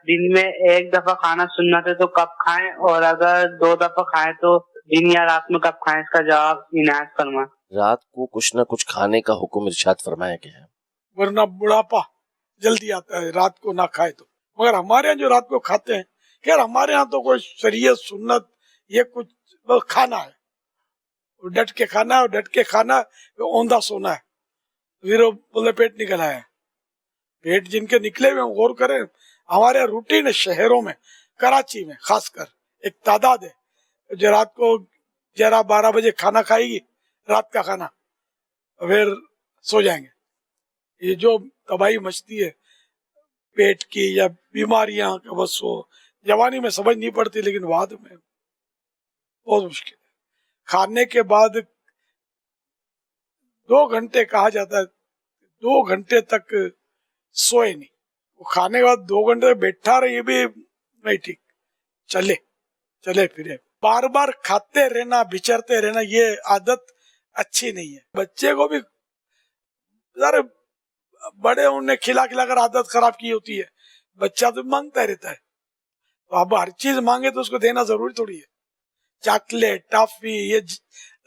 دن میں ایک دفعہ کھانا سنت ہے تو کب کھائیں، اور اگر 2 دفعہ کھائیں تو دن یا رات میں کب کھائیں؟ اس کا جواب عنایت فرمائیں۔ رات کو کچھ نہ کچھ کھانے کا حکم ارشاد فرمایا گیا ہے، ورنہ بڑھاپا جلدی آتا ہے رات کو نہ کھائے تو۔ مگر ہمارے یہاں جو رات کو کھاتے ہیں، خیر ہمارے ہاں تو کوئی شریعت سنت یہ کچھ بس کھانا ہے، ڈٹ کے کھانا ہے، اور ڈٹ کے کھانا ہے، اوندا سونا ہے، پھر وہ بولے پیٹ نکل آیا ہے۔ پیٹ جن کے نکلے ہوئے غور کریں، ہمارے روٹین ہے شہروں میں، کراچی میں خاص کر ایک تعداد ہے جو رات کو 11-12 بجے کھانا کھائے گی، رات کا کھانا، پھر سو جائیں گے۔ یہ جو تباہی مچتی ہے پیٹ کی یا بیماریاں، بس وہ جوانی میں سمجھ نہیں پڑتی، لیکن بعد میں بہت مشکل ہے۔ کھانے کے بعد 2 گھنٹے کہا جاتا ہے، 2 گھنٹے تک سوئے نہیں، وہ کھانے کے بعد 2 گھنٹے بیٹھا رہے، یہ بھی نہیں ٹھیک، چلے پھرے۔ بار بار کھاتے رہنا، بچرتے رہنا، یہ عادت اچھی نہیں ہے۔ بچے کو بھی ذرا بڑے انہوں نے کھلا کر عادت خراب کی ہوتی ہے، بچہ تو مانگتا رہتا ہے، تو اب ہر چیز مانگے تو اس کو دینا ضروری تھوڑی ہے۔ چاکلیٹ، ٹافی یہ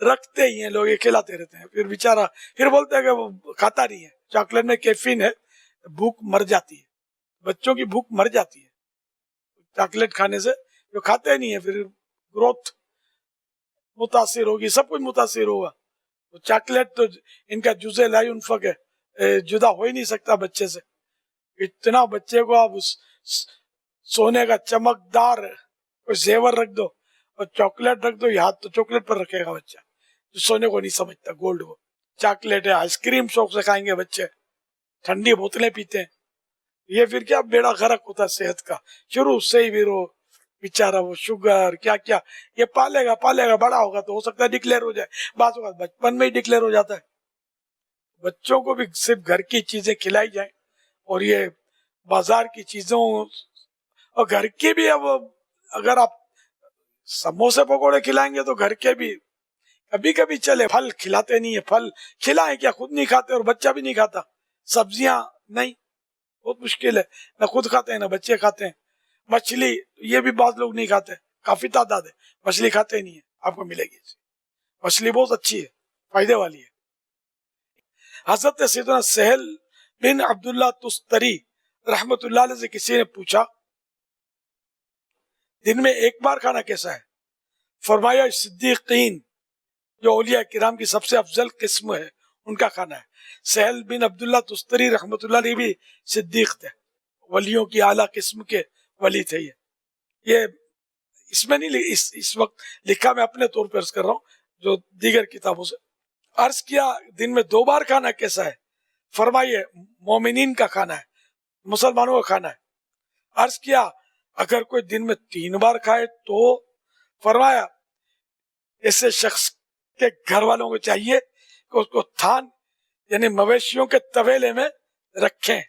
رکھتے ہی ہیں لوگ، یہ کھلاتے رہتے ہیں، پھر بیچارہ پھر بولتے ہیں کہ وہ کھاتا نہیں ہے۔ چاکلیٹ میں کیفین ہے، بھوک مر جاتی ہے، بچوں کی بھوک مر جاتی ہے چاکلیٹ کھانے سے، جو کھاتے نہیں ہے پھر گروتھ متاثر ہوگی، سب کچھ متاثر ہوگا۔ چاکلیٹ تو ان کا جزء لا ينفک ہے، جدا ہو ہی نہیں سکتا بچے سے۔ اتنا بچے کو آپ سونے کا چمکدار کوئی زیور رکھ دو اور چاکلیٹ رکھ دو، ہاتھ تو چاکلیٹ پر رکھے گا بچہ، جو سونے کو نہیں سمجھتا، گولڈ کو۔ چاکلیٹ ہے، آئس کریم شوق سے کھائیں گے بچے، ٹھنڈی بوتلیں پیتے ہیں، یہ پھر کیا بیڑا غرق ہوتا ہے صحت کا، شروع سے ہی پھر وہ بیچارہ وہ شوگر کیا کیا یہ پالے گا، بڑا ہوگا تو ہو سکتا ہے ڈکلیئر ہو جائے، بعض اوقات بچپن میں ہی ڈکلیئر ہو جاتا ہے۔ بچوں کو بھی صرف گھر کی چیزیں کھلائی جائیں، اور یہ بازار کی چیزوں، اور گھر کی بھی، اب اگر آپ سموسے پکوڑے کھلائیں گے تو گھر کے بھی کبھی کبھی چلے، پھل کھلاتے نہیں ہیں، پھل کھلائیں کیا، خود نہیں کھاتے اور بچہ بھی نہیں کھاتا، سبزیاں نہیں، بہت مشکل ہے، نہ خود کھاتے ہیں نہ بچے کھاتے ہیں۔ مچھلی یہ بھی بعض لوگ نہیں کھاتے، کافی تعداد ہے مچھلی کھاتے نہیں ہے، آپ کو ملے گی مچھلی بہت اچھی ہے، فائدے والی ہے۔ حضرت سیدنا سہل بن عبداللہ تستری رحمت اللہ علیہ سے کسی نے پوچھا دن میں ایک بار کھانا کیسا ہے؟ فرمایا صدیقین، جو اولیاء کرام کی سب سے افضل قسم ہے، ان کا کھانا ہے۔ سہل بن عبداللہ تستری رحمت اللہ علیہ بھی صدیق تھے، ولیوں کی اعلیٰ قسم کے ولی تھے۔ یہ اس میں نہیں، اس وقت لکھا، میں اپنے طور پر عرض کر رہا ہوں جو دیگر کتابوں سے۔ عرض کیا دن میں 2 بار کھانا کیسا ہے؟ فرمائیے مومنین کا کھانا ہے، مسلمانوں کا کھانا ہے۔ عرض کیا اگر کوئی دن میں 3 بار کھائے تو؟ فرمایا ایسے شخص کے گھر والوں کو چاہیے کہ اس کو تھان یعنی مویشیوں کے طویلے میں رکھیں،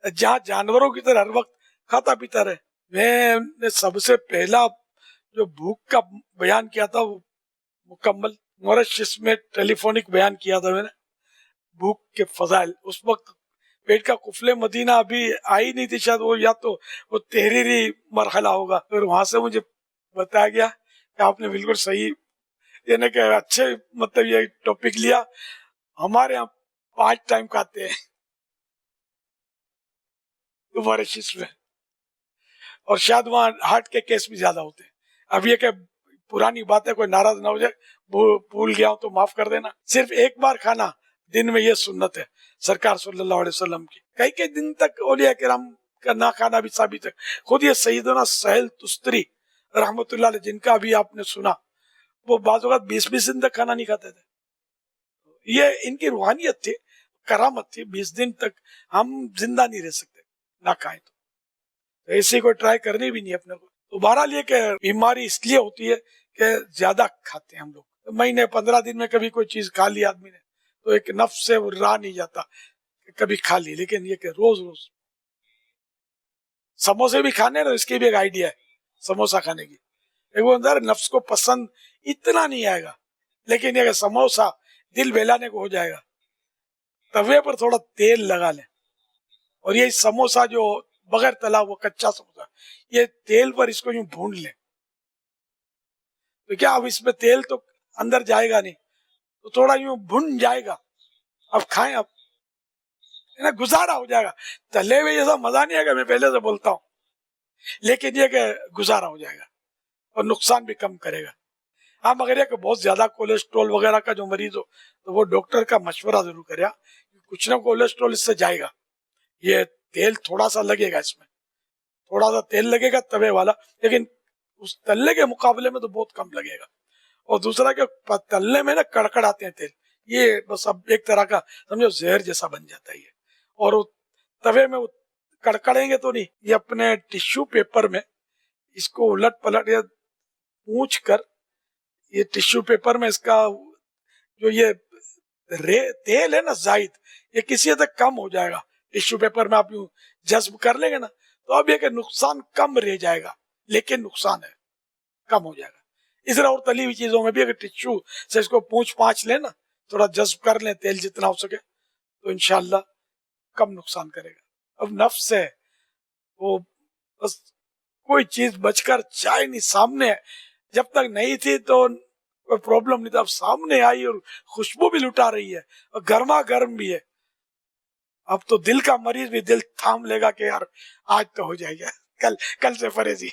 جہاں جانوروں کی طرح ہر وقت کھاتا پیتا رہے۔ میں نے سب سے پہلا جو بھوک کا بیان کیا تھا وہ مکمل مورشس میں ٹیلی فونک بیان کیا تھا میں نے، بھوک کے فضائل۔ اس وقت پیٹ کا قفل مدینہ ابھی آئی نہیں تھی شاید، وہ یا تو وہ تحریری مرحلہ ہوگا، پھر وہاں سے مجھے بتایا گیا کہ آپ نے بالکل صحیح، یعنی کہ اچھے مطلب یہ ٹاپک لیا۔ ہمارے یہاں 5 ٹائم کھاتے ہیں مورشس میں، اور شاید وہاں ہارٹ کے کیس بھی زیادہ ہوتے ہیں۔ اب یہ کہ پرانی بات ہے، کوئی ناراض نہ ہو جائے، بھول گیا ہوں تو معاف کر دینا۔ صرف ایک بار کھانا دن میں، یہ سنت ہے سرکار صلی اللہ علیہ وسلم کی۔ کئی دن تک اولیاء کرام کا نہ کھانا بھی ثابت ہے۔ خود یہ سیدنا سہل تستری رحمت اللہ علیہ، جن کا بھی آپ نے سنا، وہ بعض اوقات 20 دن تک کھانا نہیں کھاتے تھے۔ یہ ان کی روحانیت تھی، کرامت تھی۔ 20 دن تک ہم زندہ نہیں رہ سکتے نہ کھائیں تو ایسی کوئی ٹرائی کرنی بھی نہیں اپنے کو۔ تو بہرحال یہ کہ بیماری اس لیے ہوتی ہے کہ زیادہ کھاتے ہیں ہم لوگ، مہینے 15 دن میں کبھی کوئی چیز کھا لی آدمی نے تو ایک نفس سے وہ رہا نہیں جاتا کہ کبھی کھا لی، لیکن یہ کہ روز سموسے بھی کھانے نا، اس کی بھی ایک آئیڈیا ہے سموسا کھانے کی، ایک وہ اندر نفس کو پسند اتنا نہیں آئے گا، لیکن یہ کہ سموسا دل بہلانے کو ہو جائے گا۔ توے پر تھوڑا تیل لگا لیں، اور یہ سموسا جو بغیر تلا وہ کچا سموسا یہ تیل پر اس کو یوں بھون لیں تو کیا اب اس میں تیل تو اندر جائے گا نہیں تو تھوڑا یوں بھن جائے گا. اب کھائیں, اب گزارا ہو جائے گا. تلے ہوئے جیسا مزہ نہیں آئے گا, میں پہلے سے بولتا ہوں, لیکن یہ کہ گزارا ہو جائے گا اور نقصان بھی کم کرے گا. ہاں مگر یہ کہ بہت زیادہ کولیسٹرول وغیرہ کا جو مریض ہو تو وہ ڈاکٹر کا مشورہ ضرور کرے. کچھ نہ کولیسٹرول اس سے جائے گا. یہ تیل تھوڑا سا لگے گا, اس میں تھوڑا سا تیل لگے گا توے والا, لیکن اس تلنے کے مقابلے میں تو بہت کم لگے گا. اور دوسرا کہ تلنے میں نا کڑکڑ آتے ہیں تیل, یہ بس اب ایک طرح کا سمجھو زہر جیسا بن جاتا ہے یہ. اور توے میں کڑکڑیں گے تو نہیں, یہ اپنے ٹشو پیپر میں اس کو الٹ پلٹ یا پونچھ کر, یہ ٹشو پیپر میں اس کا جو یہ تیل ہے نا زائد, یہ کسی حد تک کم ہو جائے گا. ٹشو پیپر میں آپ یوں جذب کر لیں گے نا تو اب یہ کہ نقصان کم رہ جائے گا, لیکن نقصان ہے کم ہو جائے گا. اس طرح اور تلی ہوئی چیزوں میں بھی اگر ٹشو سے اس کو پونچھ لیں نا, تھوڑا جذب کر لیں تیل جتنا ہو سکے, تو انشاءاللہ کم نقصان کرے گا. اب نفس ہے وہ بس کوئی چیز بچ کر چائے نہیں, سامنے ہے. جب تک نہیں تھی تو کوئی پرابلم نہیں تھا, اب سامنے آئی اور خوشبو بھی لٹا رہی ہے اور گرما گرم بھی ہے. اب تو دل کا مریض بھی دل تھام لے گا کہ یار آج تو ہو جائے گا, کل سے پرہیزی.